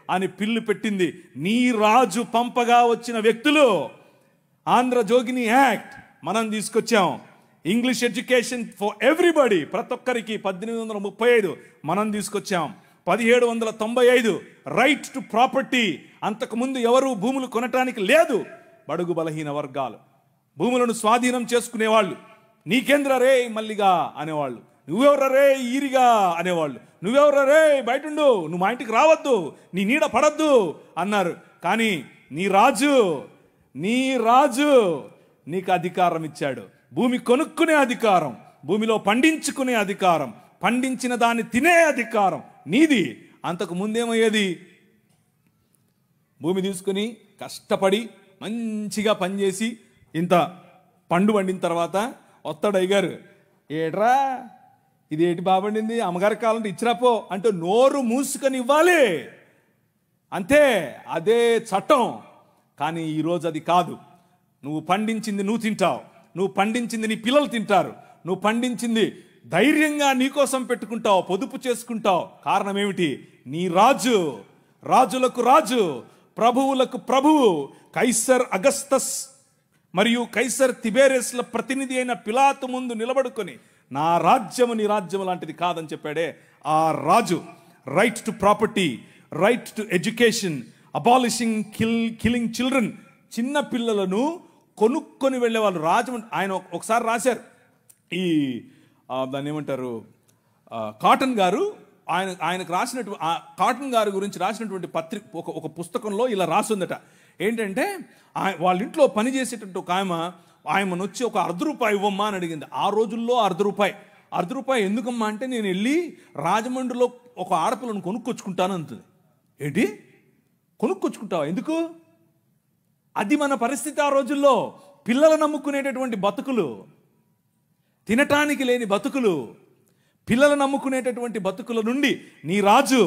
అని పిల్లు పెట్టింది. నీ రాజు పంపగా వచ్చిన వ్యక్తులు. ఆంధ్రజోగిని యాక్ట్ మనం తీసుకొచ్చాం. ఇంగ్లీష్ ఎడ్యుకేషన్ ఫర్ ఎవ్రీబడి, ప్రతి ఒక్కరికి 1835 మనం తీసుకొచ్చాం. 1795 రైట్ టు ప్రాపర్టీ. అంతకుముందు ఎవరు భూములు కొనటానికి లేదు. బడుగు బలహీన వర్గాలు భూములను స్వాధీనం చేసుకునేవాళ్ళు. నీకేంద్ర రే మల్లిగా అనేవాళ్ళు, నువ్వెవర రే ఈరిగా అనేవాళ్ళు, నువ్వెవర రే బయటుండు, నువ్వు మా ఇంటికి రావద్దు, నీ నీడ పడద్దు అన్నారు. కానీ నీ రాజు నీకు అధికారం ఇచ్చాడు. భూమి కొనుక్కునే అధికారం, భూమిలో పండించుకునే అధికారం, పండించిన దాన్ని తినే అధికారం నీది. అంతకు ముందేమయ్యేది, భూమి తీసుకుని కష్టపడి మంచిగా పనిచేసి ఇంత పండు వండిన తర్వాత వస్తాడు అయ్యగారు, ఏట్రా ఇది ఏటి బాబండింది, అమ్మగారికి కావాలంటే ఇచ్చిరాపో అంటే నోరు మూసుకొని ఇవ్వాలి అంతే. అదే చట్టం. కానీ ఈరోజు అది కాదు. నువ్వు పండించింది నువ్వు తింటావు, నువ్వు పండించింది నీ పిల్లలు తింటారు, నువ్వు పండించింది ధైర్యంగా నీకోసం పెట్టుకుంటావు, పొదుపు చేసుకుంటావు. కారణం ఏమిటి? నీ రాజు, రాజులకు రాజు, ప్రభువులకు ప్రభువు, కైసర్ అగస్తస్ మరియు కైసర్ తిబేరియస్ల ప్రతినిధి అయిన పిలాతు ముందు నిలబడుకొని నా రాజ్యము నీ రాజ్యము లాంటిది కాదని చెప్పాడే ఆ రాజు. Right to property, right to education, abolishing killing children. చిన్న పిల్లలను కొనుక్కొని వెళ్ళేవాళ్ళు. ఆయన ఒకసారి రాశారు, ఈ దాన్ని ఏమంటారు, కాటన్ గారు ఆయనకు రాసినటువంటి కాటన్ గారి గురించి రాసినటువంటి ఒక పుస్తకంలో ఇలా రాసిందట. ఏంటంటే వాళ్ళ ఇంట్లో పనిచేసేటట్టు ఒక ఆయమను వచ్చి ఒక ₹1 ఇవ్వమ్మా అని అడిగింది. ఆ రోజుల్లో ₹1 ఎందుకమ్మా అంటే, నేను వెళ్ళి రాజమండ్రిలో ఒక ఆడపిల్లను కొనుక్కొచ్చుకుంటాను అంటుంది. ఏంటి కొనుక్కొచ్చుకుంటావా? ఎందుకు? అది మన పరిస్థితి ఆ రోజుల్లో. పిల్లలు నమ్ముకునేటటువంటి బతుకులు, తినటానికి లేని బతుకులు, పిల్లలు నమ్ముకునేటటువంటి బతుకుల నుండి నీ రాజు,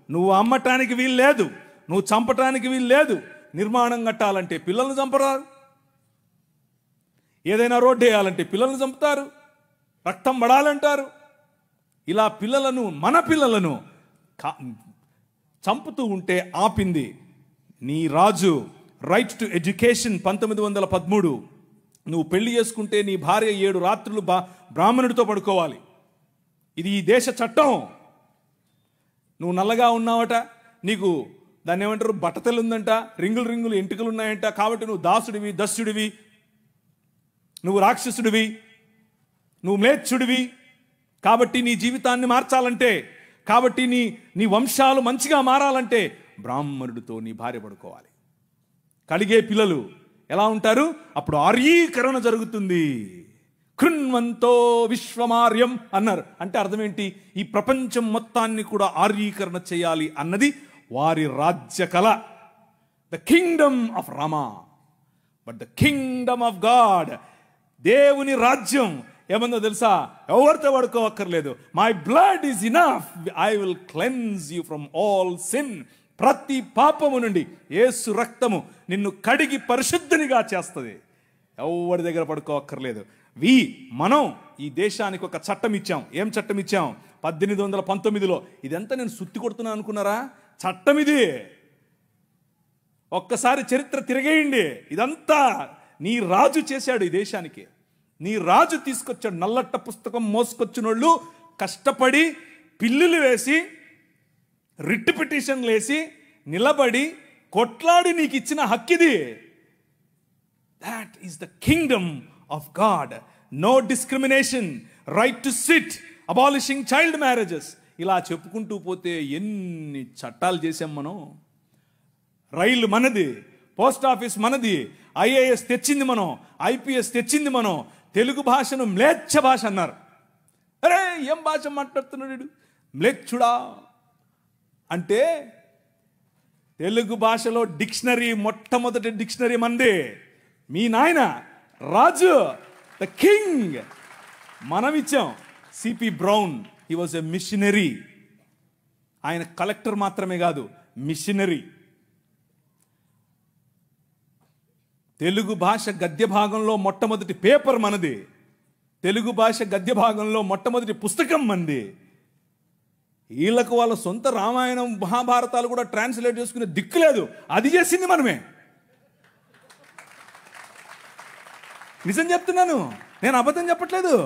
నువ్వు అమ్మటానికి వీలు లేదు, నువ్వు చంపటానికి వీలు లేదు. నిర్మాణం కట్టాలంటే పిల్లల్ని చంపరారు, ఏదైనా రోడ్డు వేయాలంటే పిల్లల్ని చంపుతారు, రక్తం పడాలంటారు. ఇలా మన పిల్లలను చంపుతూ ఉంటే ఆపింది నీ రాజు. Right to education 1913. నువ్వు పెళ్లి చేసుకుంటే నీ భార్య 7 రాత్రులు బ్రాహ్మణుడితో పడుకోవాలి. ఇది ఈ దేశ చట్టం. నువ్వు నల్లగా ఉన్నావట, నీకు దాన్ని ఏమంటారు బట్టతలు ఉందంట, రింగులు ఎంటుకలు ఉన్నాయంట, కాబట్టి నువ్వు దాసుడివి, దస్యుడివి, నువ్వు రాక్షసుడివి, నువ్వు మ్లేచ్ఛుడివి. కాబట్టి నీ జీవితాన్ని మార్చాలంటే, కాబట్టి నీ వంశాలు మంచిగా మారాలంటే బ్రాహ్మణుడితో నీ భార్య పడుకోవాలి. కలిగే పిల్లలు ఎలా ఉంటారు? అప్పుడు ఆర్యీకరణ జరుగుతుంది. కృణ్వంతో విశ్వమార్యం అన్నారు. అంటే అర్థం ఏంటి? ఈ ప్రపంచం మొత్తాన్ని కూడా ఆర్యీకరణ చేయాలి అన్నది వారి రాజ్య కళ. The kingdom of Rama, but the kingdom of God, దేవుని రాజ్యం ఏమన్నా తెలుసా? ఎవరితో పడుకోవక్కర్లేదు. My blood is enough, I will cleanse you from all sin. ప్రతి పాపము నుండి యేసు రక్తము నిన్ను కడిగి పరిశుద్ధునిగా చేస్తుంది. ఎవరి దగ్గర పడుకోవక్కర్లేదు. మనం ఈ దేశానికి ఒక చట్టం ఇచ్చాం. ఏం చట్టం ఇచ్చాం? 1819లో. ఇదంతా నేను సుత్తి కొడుతున్నా అనుకున్నారా? చట్టం ఇది. ఒక్కసారి చరిత్ర తిరగేయండి. ఇదంతా నీ రాజు చేశాడు ఈ దేశానికి. నీ రాజు తీసుకొచ్చాడు. నల్లట్ట పుస్తకం మోసుకొచ్చినోళ్ళు కష్టపడి పిల్లులు వేసి రిట్ పిటిషన్లు వేసి నిలబడి కొట్లాడి నీకు ఇచ్చిన హక్కిది. That is the kingdom of God. No discrimination, right to sit, abolishing child marriages. ఇలా చెప్పుకుంటూ పోతే ఎన్ని చట్టాలు చేసాం మనం. రైలు మనది, పోస్ట్ ఆఫీస్ మనది, ఐఏఎస్ తెచ్చింది మనం, ఐపీఎస్ తెచ్చింది మనం. తెలుగు భాషను మ్లేచ్ఛ భాష అన్నారు. అరే ఏం భాష మాట్లాడుతున్నాడు మ్లేచ్ఛుడా అంటే, తెలుగు భాషలో డిక్షనరీ, మొట్టమొదటి డిక్షనరీ మంది. మీ నాయన రాజు, ద కింగ్, మనం ఇచ్చాం. CP brown, he was a machinery. ఆయన కలెక్టర్ మాత్రమే కాదు, మిషనరీ. తెలుగు భాష గద్య భాగంలో మొట్టమొదటి పేపర్ మనది. తెలుగు భాష గద్య భాగంలో మొట్టమొదటి పుస్తకం మనది. వీళ్ళకు వాళ్ళ సొంత రామాయణం మహాభారతాలు కూడా ట్రాన్స్లేట్ చేసుకునే దిక్కు లేదు. అది చేసింది మనమే. నిజం చెప్తున్నాను, నేను అబద్ధం చెప్పట్లేదు.